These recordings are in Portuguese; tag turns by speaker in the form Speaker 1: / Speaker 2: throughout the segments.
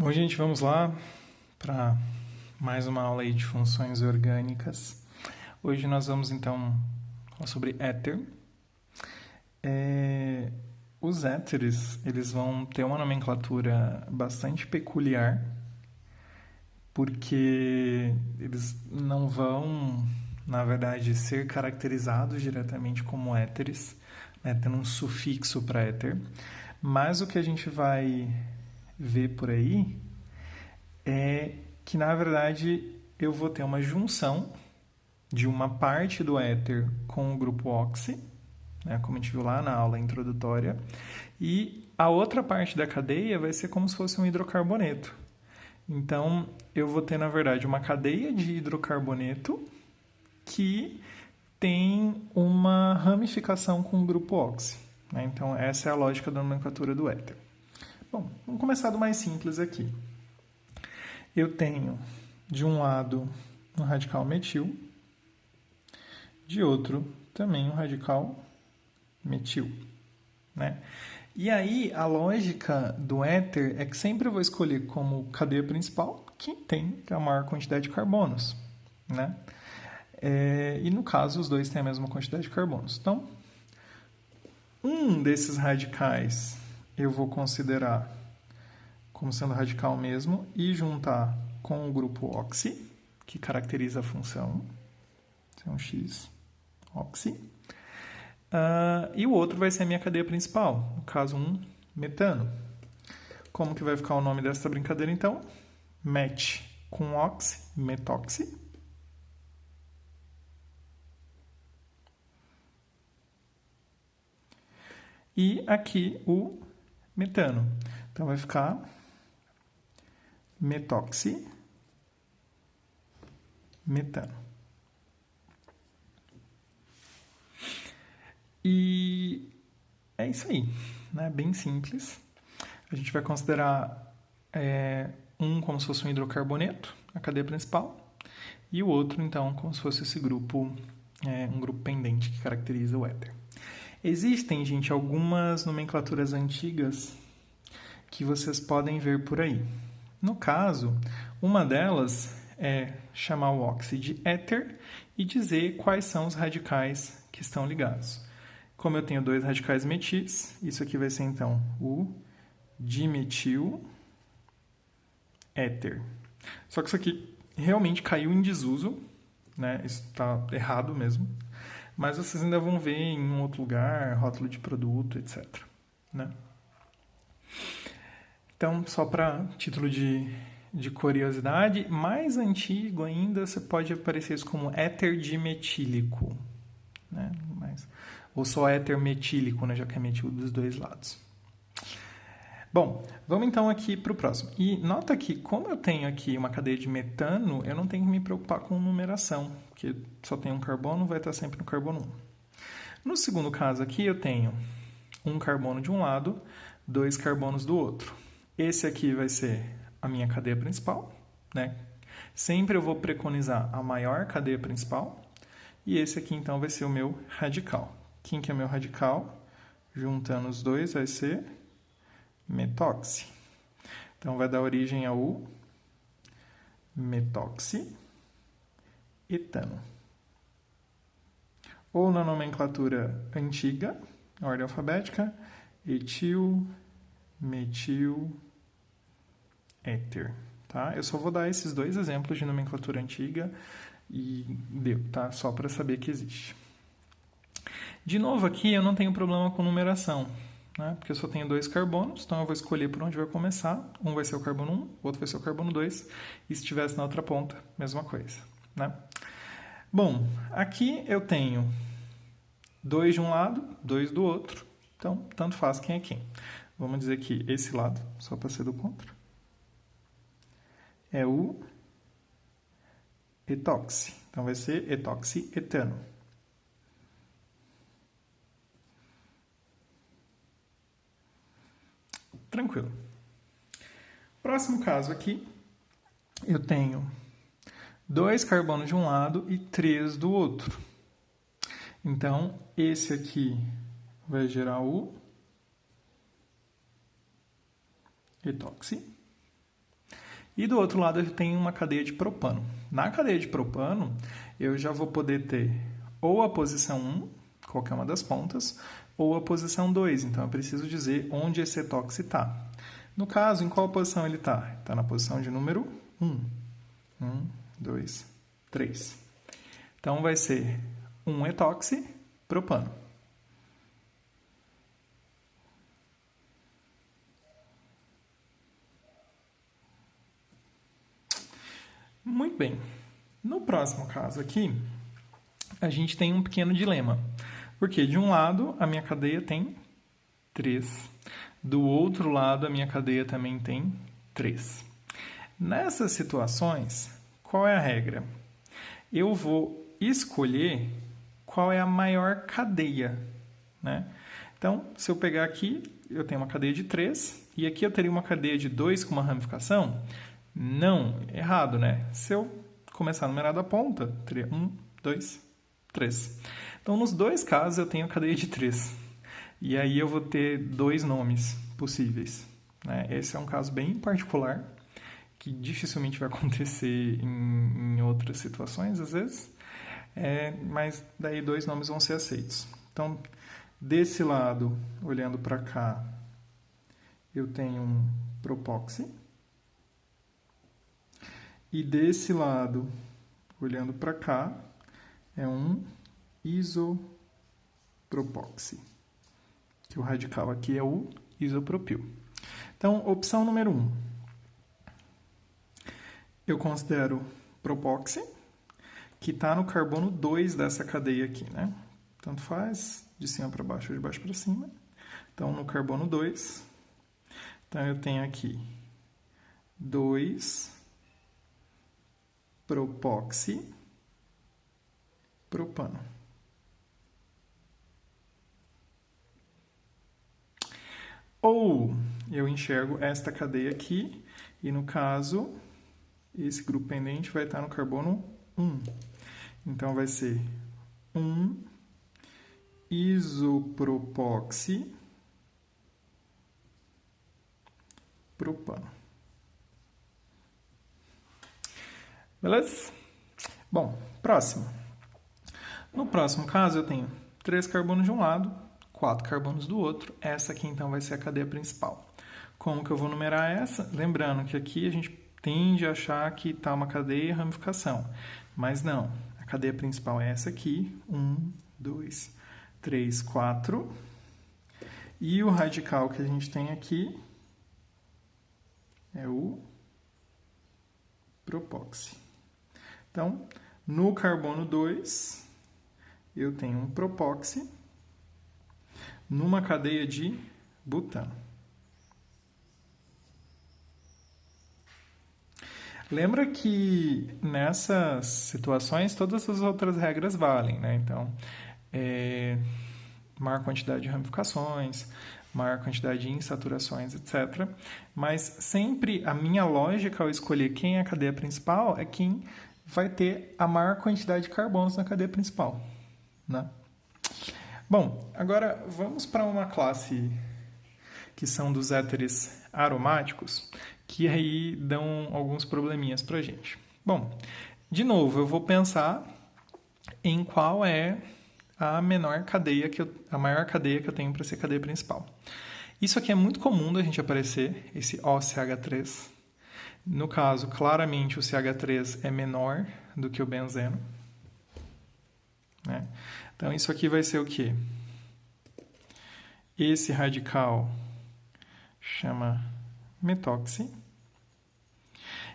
Speaker 1: Bom, gente, vamos lá para mais uma aula aí de funções orgânicas. Hoje nós vamos, então, falar sobre éter. Os éteres, eles vão ter uma nomenclatura bastante peculiar, porque eles não vão, na verdade, ser caracterizados diretamente como éteres, né, tendo um sufixo para éter. Mas o que a gente vai ver por aí é que, na verdade, eu vou ter uma junção de uma parte do éter com o grupo oxi, né, como a gente viu lá na aula introdutória, e a outra parte da cadeia vai ser como se fosse um hidrocarboneto. Então, eu vou ter, na verdade, uma cadeia de hidrocarboneto que tem uma ramificação com o grupo oxi. Né? Então, essa é a lógica da nomenclatura do éter. Bom, vamos começar do mais simples aqui. Eu tenho, de um lado, um radical metil, de outro, também um radical metil. Né? E aí, a lógica do éter é que sempre eu vou escolher como cadeia principal quem tem a maior quantidade de carbonos. Né? E no caso, os dois têm a mesma quantidade de carbonos. Então, um desses radicais eu vou considerar como sendo radical mesmo e juntar com o grupo oxi, que caracteriza a função. Esse é um X, oxi. E o outro vai ser a minha cadeia principal, no caso um metano. Como que vai ficar o nome dessa brincadeira então? Met com oxi, metoxi. E aqui o metano. Então vai ficar metoxi, metano. E é isso aí, né? Bem simples. A gente vai considerar um como se fosse um hidrocarboneto, a cadeia principal, e o outro, então, como se fosse esse grupo, um grupo pendente que caracteriza o éter. Existem, gente, algumas nomenclaturas antigas que vocês podem ver por aí. No caso, uma delas é chamar o oxi de éter e dizer quais são os radicais que estão ligados. Como eu tenho dois radicais metis, isso aqui vai ser então o dimetil éter. Só que isso aqui realmente caiu em desuso, né? Isso está errado mesmo. Mas vocês ainda vão ver em um outro lugar, rótulo de produto, etc. Né? Então, só para título de curiosidade, mais antigo ainda, você pode aparecer isso como éter dimetílico. Né? Ou só éter metílico, né? Já que é metil dos dois lados. Bom, vamos então aqui para o próximo. E nota que, como eu tenho aqui uma cadeia de metano, eu não tenho que me preocupar com numeração, porque só tem um carbono, vai estar sempre no carbono 1. No segundo caso aqui, eu tenho um carbono de um lado, dois carbonos do outro. Esse aqui vai ser a minha cadeia principal, né? Sempre eu vou preconizar a maior cadeia principal. E esse aqui, então, vai ser o meu radical. Quem que é meu radical? Juntando os dois, vai ser metoxi. Então, vai dar origem ao metoxi etano. Ou na nomenclatura antiga, na ordem alfabética, etil, metil, éter. Tá? Eu só vou dar esses dois exemplos de nomenclatura antiga e deu, tá? Só para saber que existe. De novo aqui, eu não tenho problema com numeração, né? Porque eu só tenho dois carbonos, então eu vou escolher por onde vai começar. Um vai ser o carbono 1, o outro vai ser o carbono 2. E se estivesse na outra ponta, mesma coisa, né? Bom, aqui eu tenho dois de um lado, dois do outro. Então, tanto faz quem é quem. Vamos dizer que esse lado, só para ser do contra, é o etoxi. Então, vai ser etoxi etano. Tranquilo. Próximo caso aqui, eu tenho dois carbonos de um lado e três do outro. Então, esse aqui vai gerar o etoxi. E do outro lado eu tenho uma cadeia de propano. Na cadeia de propano, eu já vou poder ter ou a posição 1, qualquer uma das pontas, ou a posição 2. Então, eu preciso dizer onde esse etox está. No caso, em qual posição ele está? Está na posição de número 1. 1, 2, 3. Então, vai ser 1 etoxi propano. Muito bem. No próximo caso aqui, a gente tem um pequeno dilema. Porque de um lado, a minha cadeia tem 3. Do outro lado, a minha cadeia também tem 3. Nessas situações, qual é a regra? Eu vou escolher qual é a maior cadeia, né? Então, se eu pegar aqui, eu tenho uma cadeia de 3, e aqui eu teria uma cadeia de 2 com uma ramificação? Não, errado, né? Se eu começar a numerar da ponta, teria 1, 2, 3. Então, nos dois casos, eu tenho a cadeia de 3. E aí eu vou ter 2 nomes possíveis, né? Esse é um caso bem particular, que dificilmente vai acontecer em outras situações, às vezes. Mas daí 2 nomes vão ser aceitos. Então, desse lado, olhando para cá, eu tenho um propóxi. E desse lado, olhando para cá, é um isopropóxi. Que o radical aqui é o isopropil. Então, opção número 1. Eu considero propóxi, que está no carbono 2 dessa cadeia aqui, né? Tanto faz, de cima para baixo ou de baixo para cima. Então, no carbono 2, então eu tenho aqui 2 propóxi propano. Ou eu enxergo esta cadeia aqui e, no caso, esse grupo pendente vai estar no carbono 1. Então, vai ser 1 isopropóxi propano. Beleza? Bom, próximo. No próximo caso, eu tenho 3 carbonos de um lado, 4 carbonos do outro. Essa aqui, então, vai ser a cadeia principal. Como que eu vou numerar essa? Lembrando que aqui a gente tende a achar que está uma cadeia e ramificação. Mas não. A cadeia principal é essa aqui. 1, 2, 3, 4. E o radical que a gente tem aqui é o propóxi. Então, no carbono 2, eu tenho um propóxi numa cadeia de butano. Lembra que nessas situações todas as outras regras valem, né? Então, maior quantidade de ramificações, maior quantidade de insaturações, etc. Mas sempre a minha lógica ao escolher quem é a cadeia principal é quem vai ter a maior quantidade de carbonos na cadeia principal, né? Bom, agora vamos para uma classe que são dos éteres aromáticos, que aí dão alguns probleminhas para a gente. Bom, de novo, eu vou pensar em qual é a maior cadeia que eu tenho para ser cadeia principal. Isso aqui é muito comum da gente aparecer, esse OCH3. No caso, claramente o CH3 é menor do que o benzeno, né? Então, isso aqui vai ser o quê? Esse radical chama metóxi.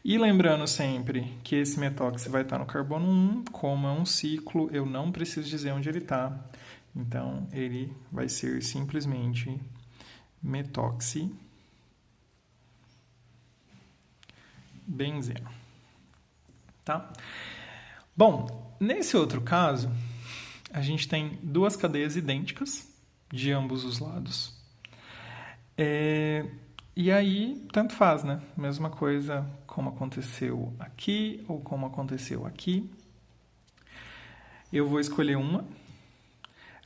Speaker 1: E lembrando sempre que esse metóxi vai estar no carbono 1, como é um ciclo, eu não preciso dizer onde ele está. Então, ele vai ser simplesmente metóxi benzeno. Tá? Bom, nesse outro caso, a gente tem 2 cadeias idênticas de ambos os lados. E aí, tanto faz, né? Mesma coisa como aconteceu aqui ou como aconteceu aqui. Eu vou escolher uma.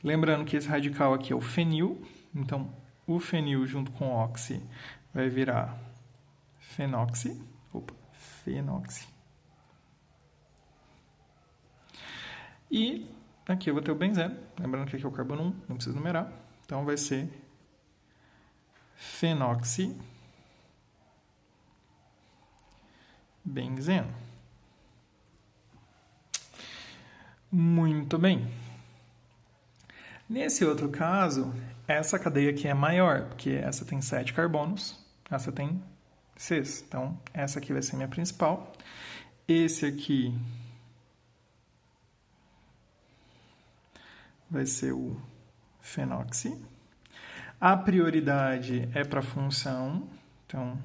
Speaker 1: Lembrando que esse radical aqui é o fenil. Então, o fenil junto com o oxi vai virar fenoxi fenoxi. E aqui eu vou ter o benzeno. Lembrando que aqui é o carbono 1, não preciso numerar. Então vai ser fenoxi benzeno. Muito bem. Nesse outro caso, essa cadeia aqui é maior, porque essa tem 7 carbonos, essa tem 6. Então, essa aqui vai ser minha principal. Esse aqui vai ser o fenoxi. A prioridade é para a função. Então,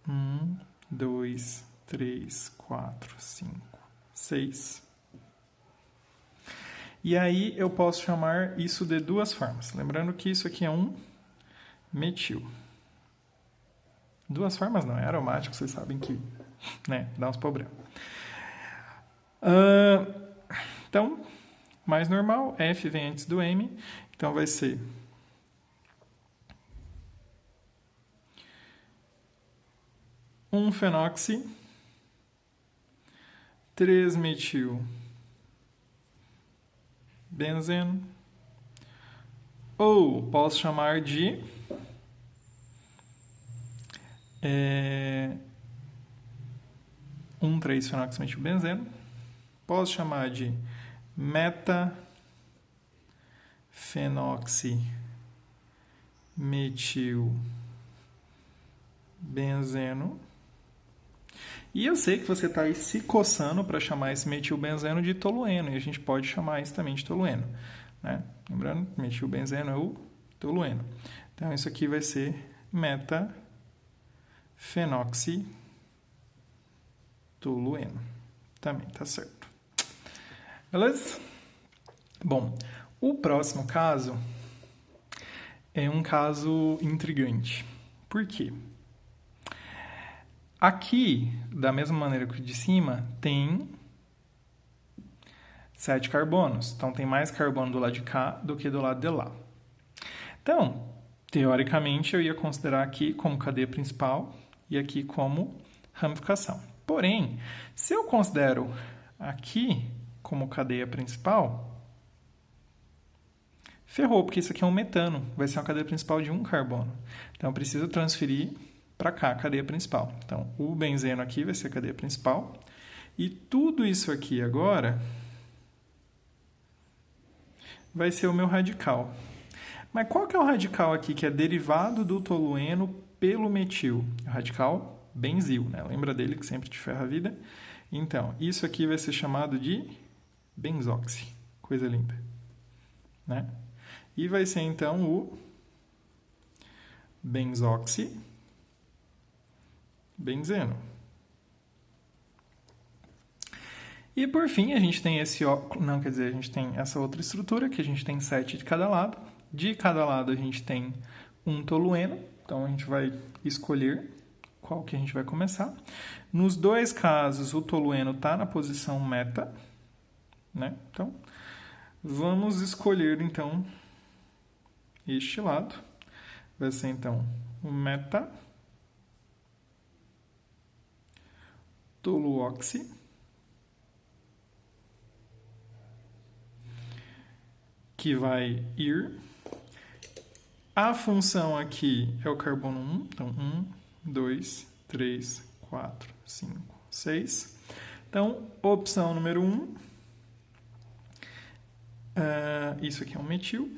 Speaker 1: 1, 2, 3, 4, 5, 6. E aí eu posso chamar isso de duas formas. Lembrando que isso aqui é um metil. Duas formas não, é aromático, vocês sabem que, né, dá uns problemas. Então, mais normal, F vem antes do M, então vai ser um fenoxi, 3-metil benzeno, ou posso chamar de 1,3-fenoximetilbenzeno, posso chamar de meta-fenoximetilbenzeno. E eu sei que você está aí se coçando para chamar esse metilbenzeno de tolueno, e a gente pode chamar isso também de tolueno, né? Lembrando, metilbenzeno é o tolueno. Então, isso aqui vai ser meta-fenoxitolueno. Também tá certo. Beleza? Bom, o próximo caso é um caso intrigante. Por quê? Aqui, da mesma maneira que o de cima, tem 7 carbonos. Então, tem mais carbono do lado de cá do que do lado de lá. Então, teoricamente, eu ia considerar aqui como cadeia principal e aqui como ramificação. Porém, se eu considero aqui como cadeia principal, ferrou, porque isso aqui é um metano. Vai ser uma cadeia principal de um carbono. Então, eu preciso transferir para cá a cadeia principal. Então, o benzeno aqui vai ser a cadeia principal. E tudo isso aqui agora vai ser o meu radical. Mas qual que é o radical aqui que é derivado do tolueno pelo metil? O radical benzil, né? Lembra dele que sempre te ferra a vida? Então, isso aqui vai ser chamado de benzoxi. Coisa linda, né? E vai ser, então, o benzoxi benzeno. E por fim, a gente tem a gente tem essa outra estrutura, que a gente tem 7 de cada lado. De cada lado a gente tem um tolueno, então a gente vai escolher qual que a gente vai começar. Nos dois casos, o tolueno está na posição meta, né? Então, vamos escolher, então, este lado. Vai ser, então, o meta toluoxi, que vai ir. A função aqui é o carbono 1, então 1, 2, 3, 4, 5, 6. Então, opção número 1, isso aqui é um metil.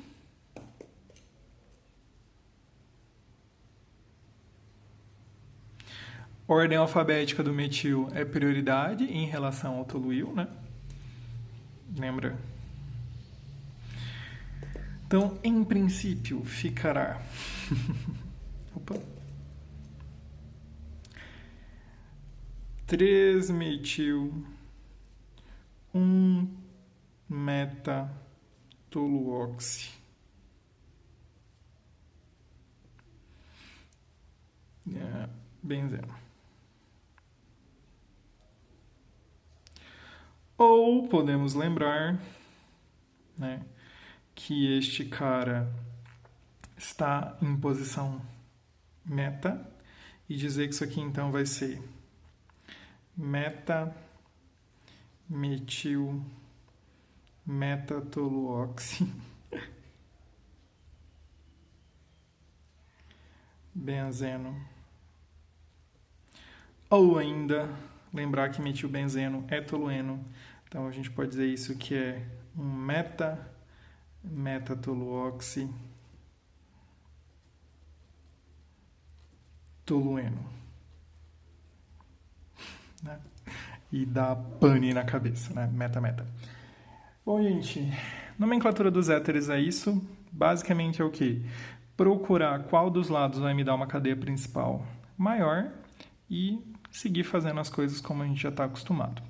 Speaker 1: Ordem alfabética do metil é prioridade em relação ao toluil, né? Lembra? Então, em princípio, ficará... Opa! 3-metil 1-meta-toluoxi. Benzeno. Ou podemos lembrar, né, que este cara está em posição meta e dizer que isso aqui então vai ser meta-metil metatoluoxi benzeno. Ou ainda, lembrar que metilbenzeno é tolueno. Então, a gente pode dizer isso que é um metatoluoxi tolueno. Né? E dá pane na cabeça, né? Meta. Bom, gente, nomenclatura dos éteres é isso. Basicamente é o quê? Procurar qual dos lados vai me dar uma cadeia principal maior e seguir fazendo as coisas como a gente já está acostumado.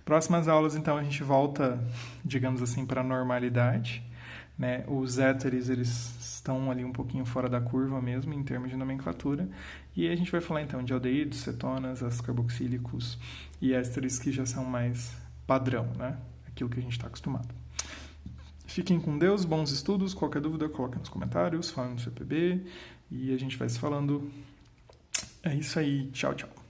Speaker 1: Próximas aulas, então, a gente volta, digamos assim, para a normalidade. Né? Os éteres, eles estão ali um pouquinho fora da curva mesmo, em termos de nomenclatura. E a gente vai falar, então, de aldeídos, cetonas, ácidos carboxílicos e ésteres que já são mais padrão, né? Aquilo que a gente está acostumado. Fiquem com Deus, bons estudos. Qualquer dúvida, coloque nos comentários, falem no CPB e a gente vai se falando. É isso aí. Tchau, tchau.